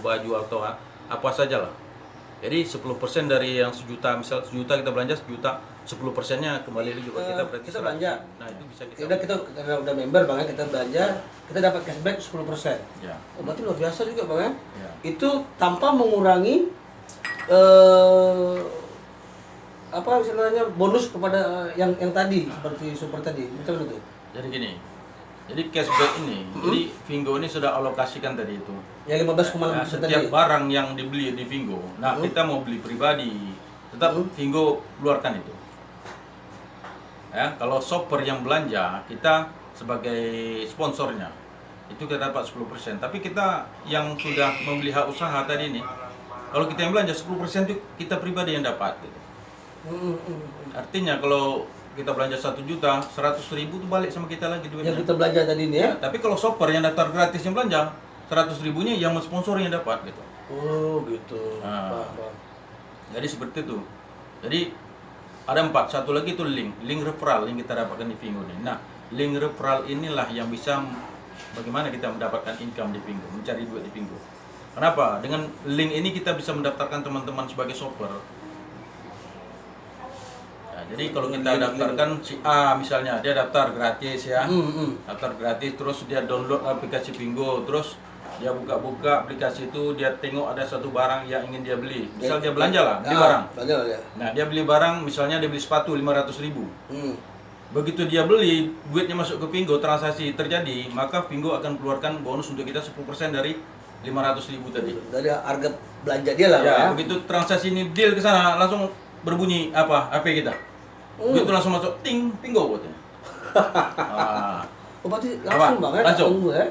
baju atau apa saja lah. Jadi 10% dari yang 1 juta, misal 1 juta kita belanja 1 juta, 10%-nya kembali lagi juga kita berarti kita 100. belanja. Nah, itu bisa kita. Kita karena udah member Bang ya, kita belanja, kita dapat cashback 10%. Ya. Oh, berarti luar biasa juga Bang ya. Ya. Itu tanpa mengurangi apa istilahnya bonus kepada yang tadi seperti super tadi. Betul itu. Jadi gini. Jadi cashback ini, jadi Vingo ini sudah alokasikan tadi itu. Ya 15,6% setiap tadi. barang yang dibeli di Vingo. Nah, kita mau beli pribadi, tetap Vingo keluarkan itu. Ya, kalau shopper yang belanja, kita sebagai sponsornya itu kita dapat 10%. Tapi kita yang sudah membeli hak usaha tadi ini, kalau kita yang belanja 10% itu kita pribadi yang dapat gitu. Artinya kalau kita belanja 1 juta, 100.000 itu balik sama kita lagi duitnya. Yang kita belanja tadi ini ya. Tapi kalau shopper yang daftar gratis yang belanja, 100.000-nya yang mensponsor yang dapat gitu. Oh gitu. Nah, jadi seperti itu. Jadi ada 4. Satu lagi itu link referral yang kita dapatkan di Vingo ini. Nah, link referral inilah yang bisa bagaimana kita mendapatkan income di Vingo, mencari duit di Vingo. Kenapa? Dengan link ini kita bisa mendaftarkan teman-teman sebagai shopper. Jadi kalau kita daftarkan si A misalnya, dia daftar gratis ya, daftar gratis, terus dia download aplikasi Vingo, terus dia buka-buka aplikasi itu, dia tengok ada satu barang yang ingin dia beli, misal dia belanja lah, beli barang. Nah dia beli barang, misalnya dia beli sepatu 500.000. Begitu dia beli, duitnya masuk ke Vingo, transaksi terjadi, maka Vingo akan keluarkan bonus untuk kita 10% dari 500.000 tadi. Dari harga belanja dia lah ya. ya. Begitu transaksi ini deal ke sana, langsung berbunyi HP kita. Begitu langsung masuk ting Vingo buatnya. Oh berarti langsung banget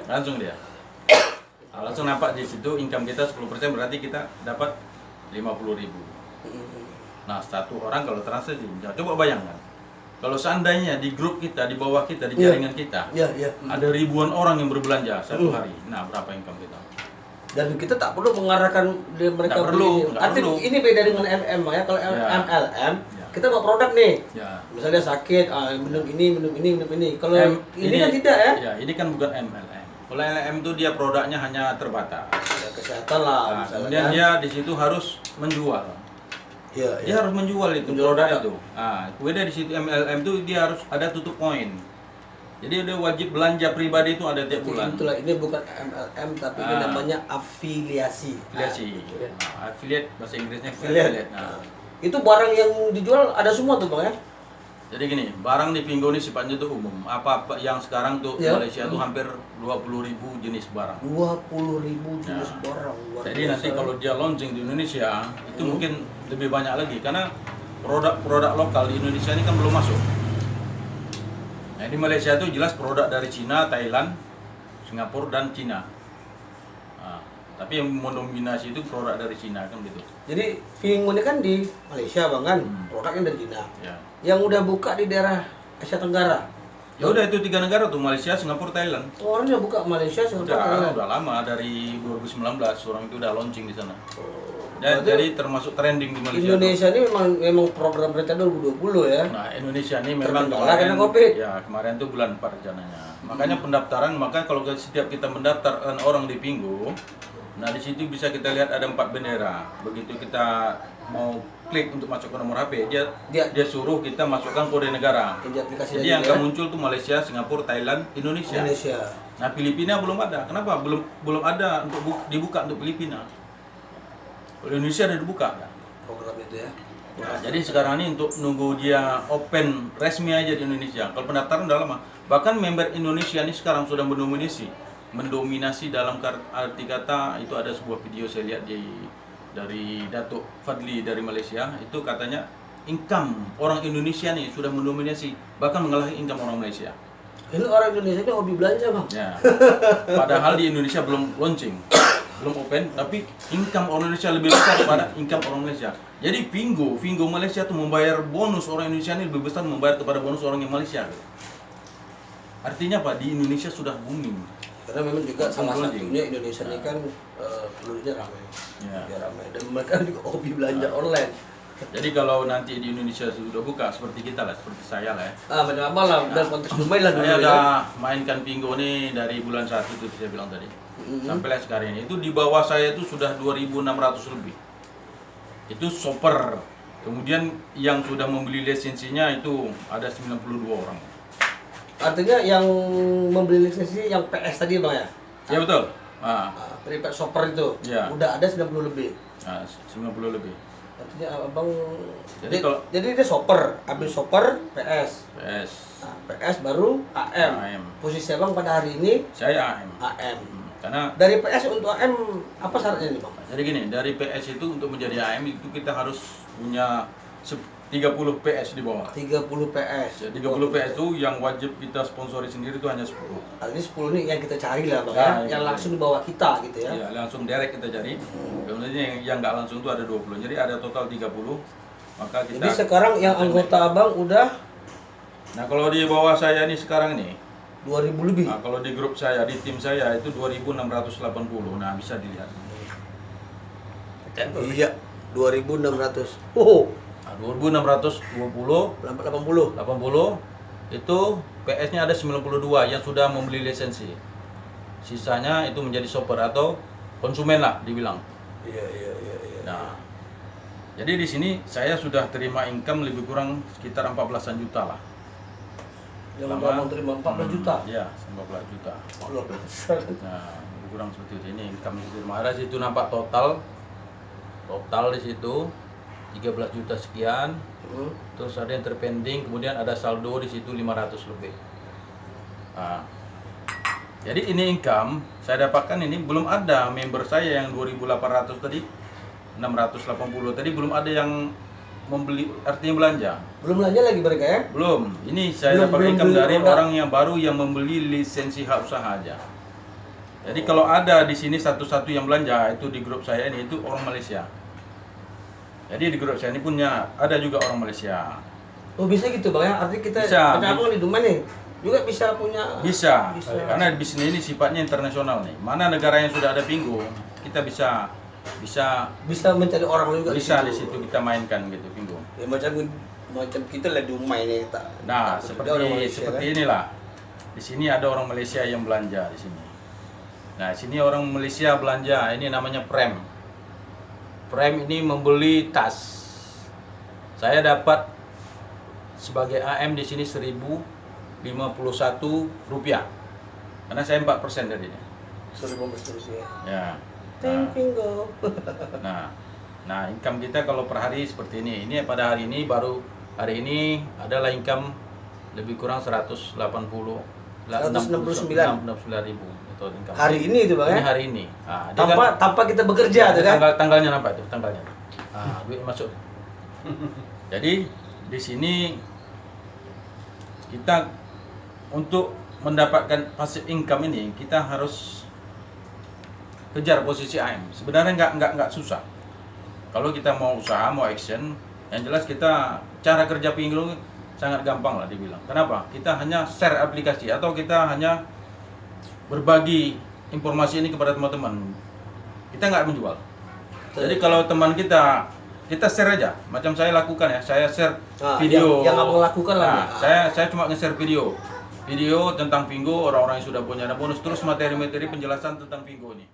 langsung dia. Langsung nampak di situ income kita 10%, berarti kita dapat 50.000. Nah, satu orang kalau transaksi, coba bayangkan. Kalau seandainya di grup kita, di bawah kita, di jaringan kita, ada ribuan orang yang berbelanja satu hari. Nah, berapa income kita? Dan kita tak perlu mengarahkan mereka perlu. Artinya ini beda dengan MM ya. Kalau MLM kita bawa produk nih. Misalnya sakit, minum ini. Kalau ini kan tidak ya? Ya, ini kan bukan MLM. Kalau MLM itu dia produknya hanya terbatas. Ya, kesehatan lah. Kemudian dia di situ harus menjual. Dia harus menjual itu produk itu. Nah, kemudian di situ MLM itu dia harus ada tutup poin. Jadi dia wajib belanja pribadi itu ada tiap bulan. Itulah, ini bukan MLM tapi ini namanya afiliasi. Affiliate bahasa Inggrisnya affiliate. Itu barang yang dijual ada semua tuh Bang ya? Jadi gini, barang di Vingo ini sifatnya itu umum. Apa yang sekarang tuh Malaysia tuh hampir 20.000 jenis barang. 20.000 jenis barang. Jadi nanti kalau dia launching di Indonesia itu mungkin lebih banyak lagi karena produk-produk lokal di Indonesia ini kan belum masuk. Nah, di Malaysia itu jelas produk dari Cina, Thailand, Singapura dan Cina. Nah, tapi yang mendominasi itu produk dari Cina kan gitu. Jadi Vingo ini kan di Malaysia Bang kan, produknya dari Cina. Yang udah buka di daerah Asia Tenggara. Ya udah itu 3 negara tuh, Malaysia, Singapura, Thailand. Orang udah buka Malaysia, Singapura, Thailand. Udah lama, dari 2019 orang itu udah launching di sana. Jadi termasuk trending di Malaysia. Indonesia ini memang program mereka 2020 ya. Nah, Indonesia ini memang kemarin tuh bulan 4 rencananya. Makanya pendaftaran, kalau setiap kita mendaftarkan orang di Vingo, nah di situ bisa kita lihat ada 4 bendera. Begitu kita mau klik untuk masukkan nomor HP, dia suruh kita masukkan kode negara. Jadi yang akan muncul tuh Malaysia, Singapura, Thailand, Indonesia. Nah, Filipina belum ada. Kenapa? Belum ada untuk dibuka untuk Filipina. Kalau Indonesia ada dibuka kan? Program itu ya. Nah, jadi sekarang ini untuk nunggu dia open resmi aja di Indonesia. Kalau pendaftaran udah lama. Bahkan member Indonesia ini sekarang sudah mendominasi dalam arti kata. Itu ada sebuah video saya lihat dari Datuk Fadli dari Malaysia. Itu katanya income orang Indonesia nih sudah mendominasi, bahkan mengalahi income orang Malaysia. Ini orang Indonesia ini hobi belanja Bang. Ya. Padahal di Indonesia belum launching. Belum open, tapi income orang Indonesia lebih besar daripada income orang Malaysia. Jadi Vingo Malaysia tuh membayar bonus orang Indonesia ini lebih besar membayar kepada bonus orang yang Malaysia. Artinya apa? Di Indonesia sudah booming. Karena memang juga salah satunya Indonesia ini kan penduduknya ramai. Ya ramai. Dan mereka juga hobi belanja online. Jadi kalau nanti di Indonesia sudah buka seperti kita lah, seperti saya lah ya. Macam apa lah, dalam konteks Dumai lah dulu Saya ya. udah mainkan Pingo nih dari bulan 1 itu saya bilang tadi. Sampai sekarang ini. Itu di bawah saya itu sudah 2.600 lebih. Itu shopper. Kemudian yang sudah membeli lisensinya itu ada 92 orang. Artinya yang membeli lisensi yang PS tadi Bang ya? Ya betul. Private shopper itu Ya. udah ada 90 lebih. 90 lebih. Artinya abang Jadi dia shopper, ambil shopper PS. Nah, PS baru AM. Posisi abang pada hari ini Saya AM. AM. Karena Dari PS untuk AM apa syaratnya nih Bang? jadi gini, dari PS itu untuk menjadi AM itu kita harus punya 30 PS di bawah. 30 PS. Ya, 30 PS itu yang wajib kita sponsori sendiri itu hanya 10. Artinya 10 nih yang kita cari lah Bang Ya, yang iya. langsung di bawah kita gitu ya. Ya, langsung direct kita cari. Kemudian yang nggak langsung itu ada 20. Jadi ada total 30. Maka kita Jadi sekarang yang anggota abang udah Nah, kalau di bawah saya nih sekarang nih, 2000 lebih. nah, kalau di grup saya, di tim saya itu 2680. Nah, bisa dilihat. Iya, 2600. Oh, Nah, 2620 80. 80 itu PS-nya ada 92 yang sudah membeli lisensi. Sisanya itu menjadi shopper atau konsumen lah dibilang. Iya. Nah, jadi di sini saya sudah terima income lebih kurang sekitar 14-an juta lah. Yang abang terima 14 juta. Iya, 14 juta. Luar biasa. Nah, lebih kurang seperti itu. Ini income yang terima. Ada situ nampak total di situ 13 juta sekian. Terus ada yang terpending, kemudian ada saldo di situ 500 lebih. Nah, jadi ini income saya dapatkan ini belum ada member saya yang 2.800 tadi, 680 tadi belum ada yang membeli, artinya belanja. Belum belanja lagi mereka ya? Belum. Ini saya dapat income dari orang yang baru yang membeli lisensi hak usaha aja. Jadi kalau ada di sini satu-satu yang belanja itu di grup saya ini itu orang Malaysia. Jadi di grup saya ini punya ada juga orang Malaysia. Oh bisa gitu Bang ya? Artinya kita Bisa. abang di Dumai nih juga bisa punya. Bisa. Karena bisnis ini sifatnya internasional nih. Mana negara yang sudah ada Pingo, kita bisa mencari orang juga bisa di situ kita mainkan gitu Pingo. Ya, macam kita lah di Dumai nih tak. Nah, takut juga orang Malaysia, seperti kan? inilah. Di sini ada orang Malaysia yang belanja di sini. Nah, sini orang Malaysia belanja, ini namanya Prem. Prem ini membeli tas. Saya dapat sebagai AM di sini 1.051 rupiah. Karena saya 4% dari ini. 1.015 rupiah. Ya. Pingo. Nah, income kita kalau per hari seperti ini. Ini pada hari ini baru hari ini adalah income lebih kurang 169 ribu itu income. Hari ini itu Bang Ini ya? hari ini. Nah, Tanpa kita bekerja tuh kan? Tanggalnya nampak itu, tanggalnya. Duit masuk. Jadi di sini kita untuk mendapatkan passive income ini kita harus kejar posisi AM. Sebenarnya nggak susah. Kalau kita mau usaha, mau action, yang jelas kita cara kerja Pingo sangat gampang lah dibilang. Kenapa? Kita hanya share aplikasi atau kita hanya berbagi informasi ini kepada teman-teman. Kita nggak menjual. Jadi kalau teman kita share aja, macam saya lakukan ya, saya share video. Yang abang lakukan lah. Saya cuma nge-share video tentang Pingo, orang-orang yang sudah punya ada bonus, terus materi-materi penjelasan tentang Pingo ini.